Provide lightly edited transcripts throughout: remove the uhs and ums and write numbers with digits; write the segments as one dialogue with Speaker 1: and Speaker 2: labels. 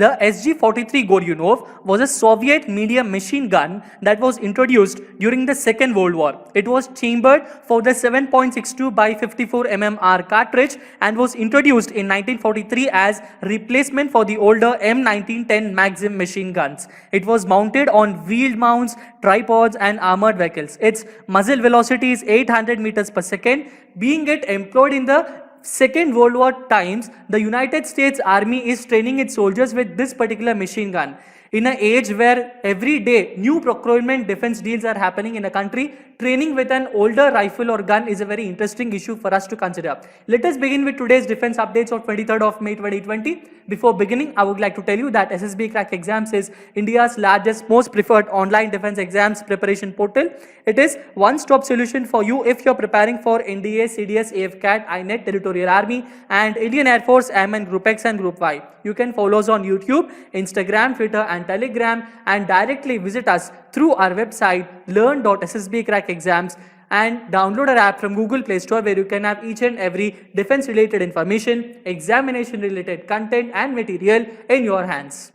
Speaker 1: The SG-43 Goryunov was a Soviet medium machine gun that was introduced during the Second World War. It was chambered for the 7.62 by 54 mmR cartridge and was introduced in 1943 as replacement for the older M1910 Maxim machine guns. It was mounted on wheeled mounts, tripods and armored vehicles. Its muzzle velocity is 800 meters per second. Being it employed in the Second World War times, the United States Army is training its soldiers with this particular machine gun. In an age where every day new procurement defense deals are happening in a country, training with an older rifle or gun is a very interesting issue for us to consider. Let us begin with today's defense updates of 23rd of May 2020. Before beginning, I would like to tell you that SSB Crack Exams is India's largest, most preferred online defense exams preparation portal. It is one-stop solution for you if you're preparing for NDA, CDS, AFCAT, INET, Territorial Army and Indian Air Force, AMN, Group X and Group Y. You can follow us on YouTube, Instagram, Twitter and Telegram and directly visit us through our website learn.ssbcrackexams and download our app from Google Play Store where you can have each and every defense related information, examination related content and material in your hands.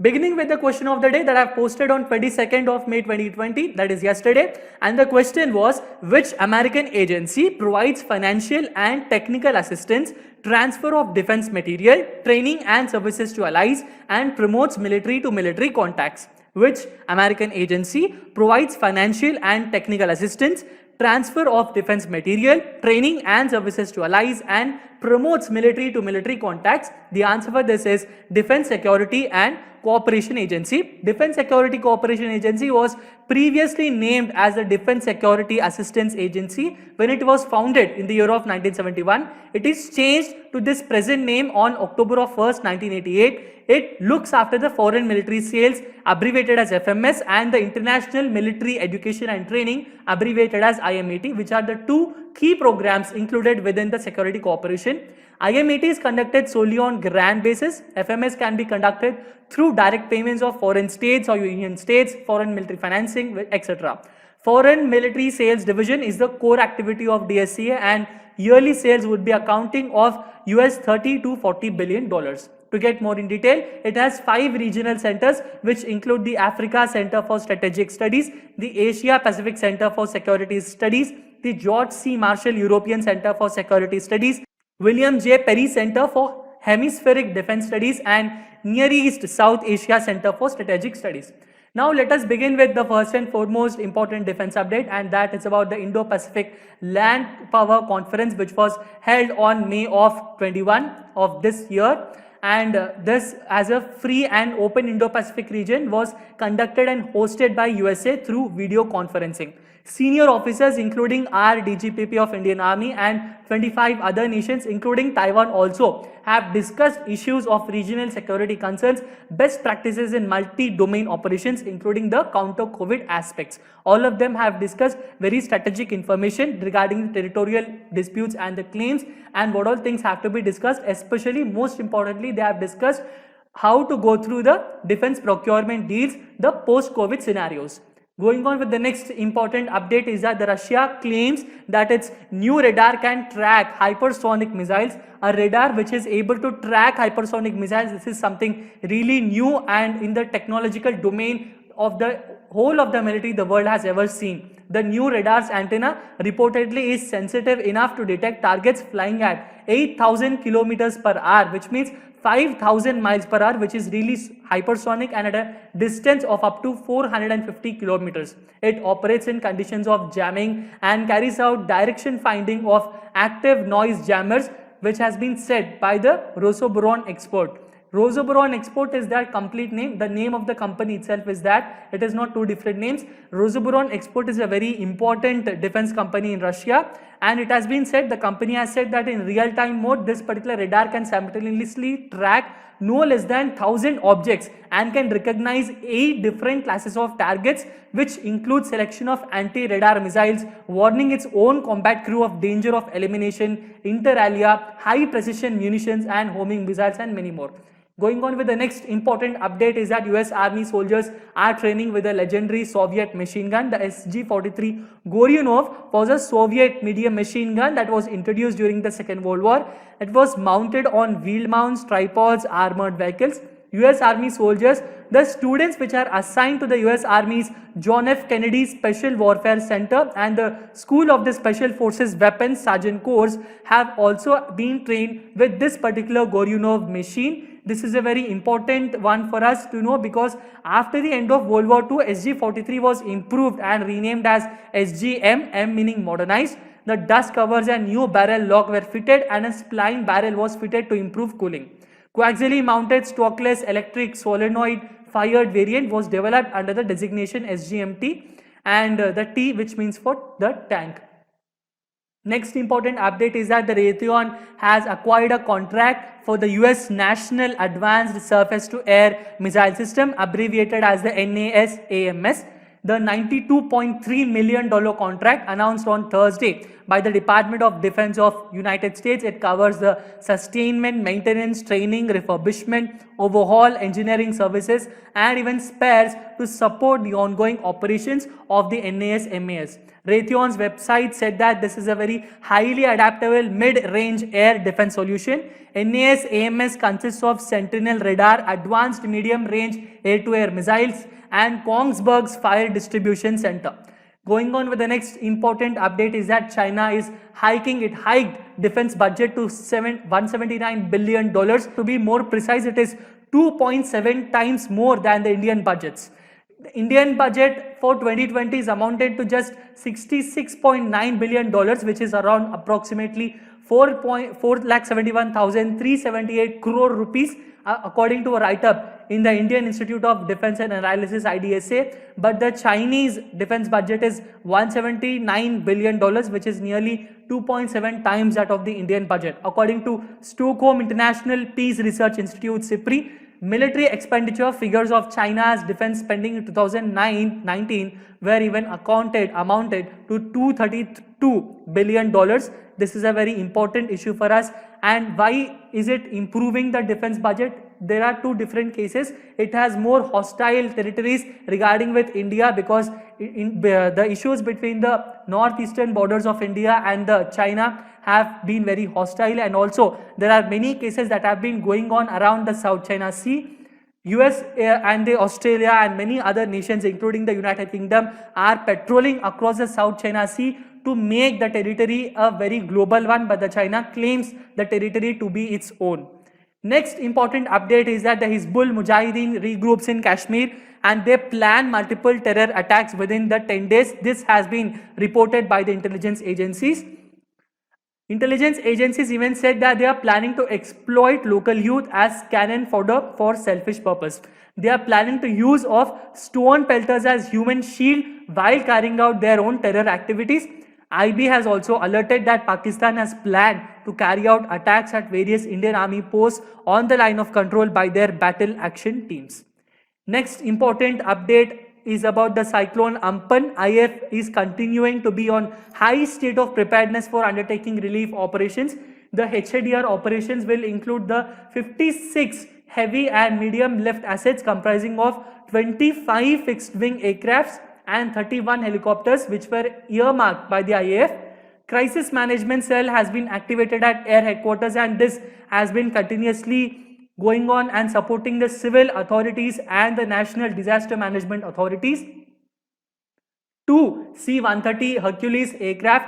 Speaker 1: Beginning with the question of the day that I have posted on 22nd of May 2020, that is yesterday, and the question was, which American agency provides financial and technical assistance, transfer of defense material, training and services to allies and promotes military to military contacts? Which American agency provides financial and technical assistance, transfer of defense material, training and services to allies and promotes military to military contacts? The answer for this is Defense Security and Cooperation Agency. Defense Security Cooperation Agency was previously named as the Defense Security Assistance Agency when it was founded in the year of 1971. It is changed to this present name on October of 1st, 1988. It looks after the foreign military sales, abbreviated as FMS, and the international military education and training, abbreviated as IMET, which are the two key programs included within the security cooperation. IMET is conducted solely on grant basis. FMS can be conducted through direct payments of foreign states or union states, foreign military financing, etc. Foreign military sales division is the core activity of DSCA and yearly sales would be accounting of US $30 to $40 billion. To get more in detail, it has 5 regional centers which include the Africa Center for Strategic Studies, the Asia Pacific Center for Security Studies, the George C. Marshall European Center for Security Studies, William J. Perry Center for Hemispheric Defense Studies and Near East South Asia Center for Strategic Studies. Now let us begin with the first and foremost important defense update, and that is about the Indo-Pacific Land Power Conference which was held on May of 21 of this year. And this as a free and open Indo-Pacific region was conducted and hosted by USA through video conferencing. Senior officers including our DGPP of Indian Army and 25 other nations including Taiwan also have discussed issues of regional security concerns, best practices in multi-domain operations including the counter-COVID aspects. All of them have discussed very strategic information regarding the territorial disputes and the claims and what all things have to be discussed. Especially most importantly, they have discussed how to go through the defense procurement deals, the post-COVID scenarios. Going on with the next important update is that the Russia claims that its new radar can track hypersonic missiles, a radar which is able to track hypersonic missiles. This is something really new and in the technological domain of the whole of the military the world has ever seen. The new radar's antenna reportedly is sensitive enough to detect targets flying at 8,000 kilometers per hour, which means 5,000 miles per hour, which is really hypersonic and at a distance of up to 450 kilometers. It operates in conditions of jamming and carries out direction finding of active noise jammers, which has been said by the Rosoboron expert. Rosoboron Export is that complete name. The name of the company itself is that. It is not two different names. Rosoboron Export is a very important defense company in Russia, and it has been said, the company has said that in real-time mode, this particular radar can simultaneously track no less than 1,000 objects and can recognize 8 different classes of targets, which include selection of anti-radar missiles, warning its own combat crew of danger of elimination, inter alia, high precision munitions and homing missiles, and many more. Going on with the next important update is that US Army soldiers are training with a legendary Soviet machine gun. The SG-43 Goryunov was a Soviet medium machine gun that was introduced during the Second World War. It was mounted on wheeled mounts, tripods, armored vehicles. US Army soldiers. The students which are assigned to the US Army's John F. Kennedy Special Warfare Center and the School of the Special Forces Weapons Sergeant Corps have also been trained with this particular Goryunov machine. This is a very important one for us to know, because after the end of World War II, SG-43 was improved and renamed as SGM, M meaning modernized. The dust covers and new barrel lock were fitted and a spline barrel was fitted to improve cooling. Coaxially mounted stockless electric solenoid fired variant was developed under the designation SGMT, and the T which means for the tank. Next important update is that the Raytheon has acquired a contract for the US National Advanced Surface to Air Missile System, abbreviated as the NASAMS. The $92.3 million contract announced on Thursday by the Department of Defense of United States. It covers the sustainment, maintenance, training, refurbishment, overhaul, engineering services, and even spares to support the ongoing operations of the NASAMS. Raytheon's website said that this is a very highly adaptable mid-range air defense solution. NASAMS consists of Sentinel radar, advanced medium-range air-to-air missiles, and Kongsberg's fire distribution center. Going on with the next important update is that China is hiked defense budget to $179 billion. To be more precise, it is 2.7 times more than the Indian budgets. The Indian budget for 2020 is amounted to just $66.9 billion, which is around approximately 4,71,378 crore rupees, according to a write-up in the Indian Institute of Defense and Analysis (IDSA). But the Chinese defense budget is $179 billion, which is nearly 2.7 times that of the Indian budget. According to Stockholm International Peace Research Institute (SIPRI), military expenditure figures of China's defense spending in 2019 were even amounted to $232 billion. This is a very important issue for us. And why is it improving the defense budget? There are two different cases. It has more hostile territories regarding with India, because the issues between the northeastern borders of India and the China have been very hostile, and also there are many cases that have been going on around the South China Sea. US and Australia and many other nations, including the United Kingdom, are patrolling across the South China Sea to make the territory a very global one, but the China claims the territory to be its own. Next important update is that the Hizbul Mujahideen regroups in Kashmir and they plan multiple terror attacks within the 10 days. This has been reported by the intelligence agencies. Intelligence agencies even said that they are planning to exploit local youth as cannon fodder for selfish purpose. They are planning to use of stone pelters as human shield while carrying out their own terror activities. IB has also alerted that Pakistan has planned to carry out attacks at various Indian Army posts on the line of control by their battle action teams. Next important update is about the cyclone Amphan. IF is continuing to be on high state of preparedness for undertaking relief operations. The HADR operations will include the 56 heavy and medium lift assets comprising of 25 fixed wing aircrafts and 31 helicopters, which were earmarked by the IAF. Crisis Management Cell has been activated at Air Headquarters, and this has been continuously going on and supporting the civil authorities and the National Disaster Management Authorities. 2 C-130 Hercules aircraft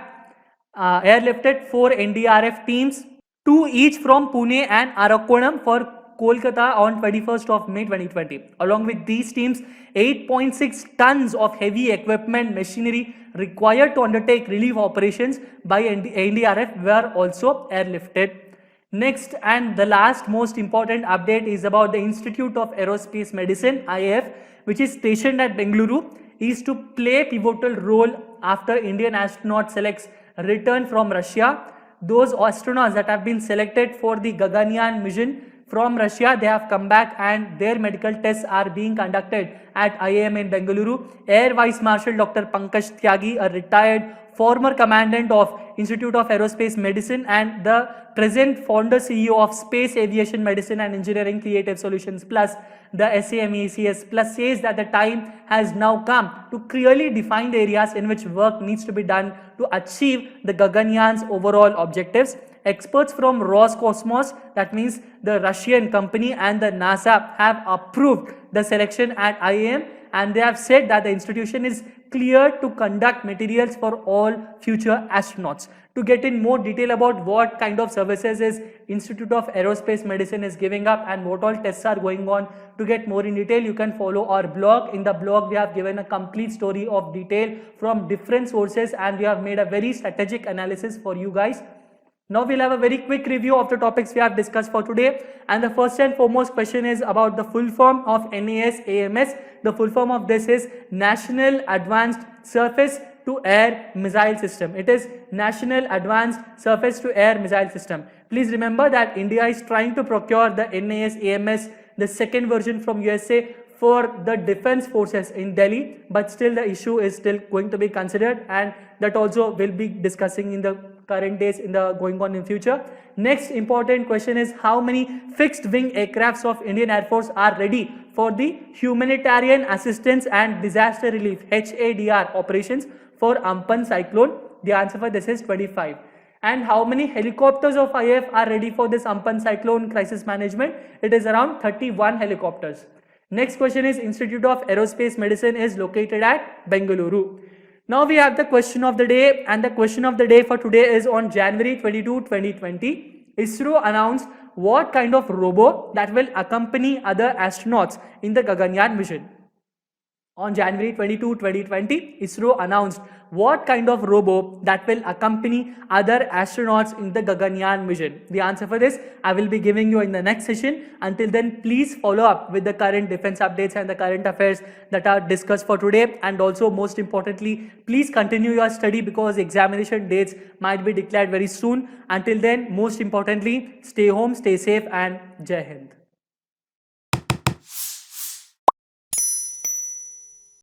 Speaker 1: airlifted 4 NDRF teams, 2 each from Pune and Arakonam for Kolkata on 21st of May 2020. Along with these teams, 8.6 tons of heavy equipment machinery required to undertake relief operations by NDRF were also airlifted. Next and the last most important update is about the Institute of Aerospace Medicine (IAF), which is stationed at Bengaluru, is to play pivotal role after Indian astronaut selects return from Russia. Those astronauts that have been selected for the Gaganyaan mission from Russia, they have come back and their medical tests are being conducted at IIM in Bengaluru. Air Vice Marshal Dr. Pankaj Tyagi, a retired former commandant of Institute of Aerospace Medicine and the present founder CEO of Space Aviation Medicine and Engineering Creative Solutions Plus, the SAMECS Plus, says that the time has now come to clearly define the areas in which work needs to be done to achieve the Gaganyaaan's overall objectives. Experts from Roscosmos, that means the Russian company, and the NASA have approved the selection at IIM, and they have said that the institution is cleared to conduct materials for all future astronauts. To get in more detail about what kind of services is Institute of Aerospace Medicine is giving up and what all tests are going on, to get more in detail, you can follow our blog. In the blog, we have given a complete story of detail from different sources, and we have made a very strategic analysis for you guys. Now we'll have a very quick review of the topics we have discussed for today, and the first and foremost question is about the full form of NASAMS. The full form of this is National Advanced Surface to Air Missile System. It is National Advanced Surface to Air Missile System. Please remember that India is trying to procure the NASAMS, the second version from USA, for the defense forces in Delhi, but still the issue is still going to be considered, and that also will be discussing in the current days in the going on in future. Next important question is how many fixed wing aircrafts of Indian Air Force are ready for the humanitarian assistance and disaster relief HADR operations for Amphan cyclone. The answer for this is 25. And how many helicopters of IAF are ready for this Amphan cyclone crisis management? It is around 31 helicopters. Next question is Institute of Aerospace Medicine is located at Bengaluru. Now we have the question of the day, and the question of the day for today is on January 22, 2020. ISRO announced what kind of robo that will accompany other astronauts in the Gaganyaan mission. On January 22, 2020, ISRO announced what kind of robo that will accompany other astronauts in the Gaganyaan mission. The answer for this I will be giving you in the next session. Until then, please follow up with the current defense updates and the current affairs that are discussed for today. And also, most importantly, please continue your study because examination dates might be declared very soon. Until then, most importantly, stay home, stay safe, and Jai Hind.